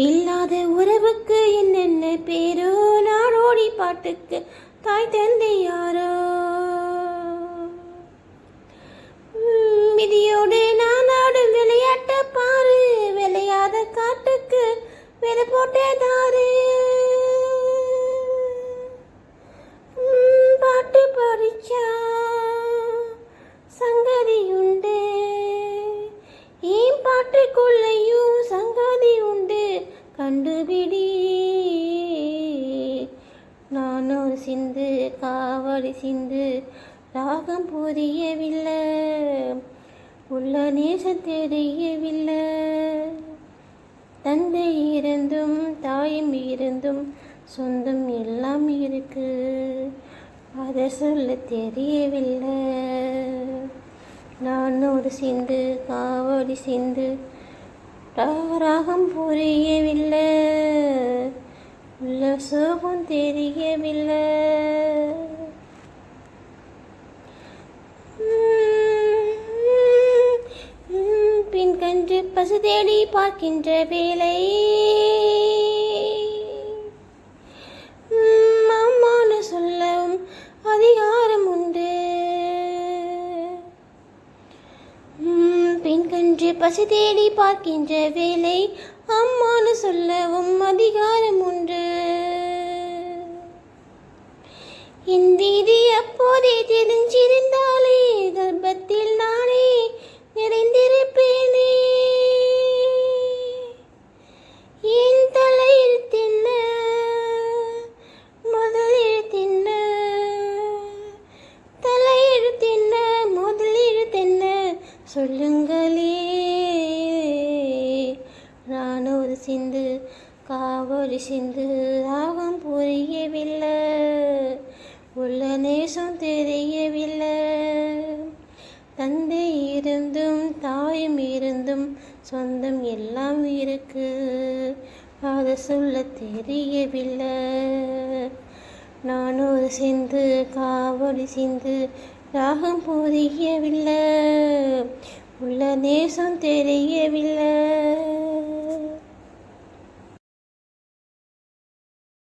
இல்லாத உறவுக்கு என்னென்ன பேரோ, நாடோடி பாட்டுக்கு தாய் தந்தை யாரோ. விதியோடு நான் ஆடும் விளையாட்ட பாரு, விளையாத காட்டுக்கு விதை போட்டதாரு. பாட்டு படிச்சா சங்கதி உண்டு, ஏன் பாட்டுக்குள்ளையும் சங்கதி உண்டு, கண்டுபிடி. நான் ஒரு சிந்து காவடி சிந்து, ராகம் புரியவில்லை, உள்ள நேசம் தெரியவில்லை. தந்தை இருந்தும் தாயும் இருந்தும் சொந்தம் எல்லாம் இருக்கு, அதை சொல்ல தெரியவில்லை. நான் ஒரு சிந்து காவடி சிந்து, ராகம் புரியவில்லை, உள்ள சோகம் தெரியவில்லை. பின் கன்று பசு தேடி பார்க்கின்ற வேலை, அம்மானு சொல்லவும் அதிகாரம் உண்டு. பின் கன்று பசு தேடி பார்க்கின்ற வேலை, அம்மானு சொல்லவும் அதிகாரம் உண்டு. என் வீதி அப்போதே தெரிஞ்சிருந்தாலே, கர்ப்பத்தில் நானே நிறைந்திருப்பேனே. என் தலையில் தின்ன முதலில் தின்ன, தலையில் தின்ன முதலில் தின்ன, சொல்லுங்களே. நான் ஒரு சிந்து காவடி சிந்து, ராகம் புரியவில்லை, உள்ள நேசம் தெரியவில்லை. தந்தை இருந்தும் தாயும் இருந்தும் சொந்தம் எல்லாம் இருக்கு, அதை சொல்ல தெரியவில்லை. நான் ஒரு சிந்து காவடி சிந்து, ராகம் புரியவில்லை, உள்ள நேசம் தெரியவில்லை.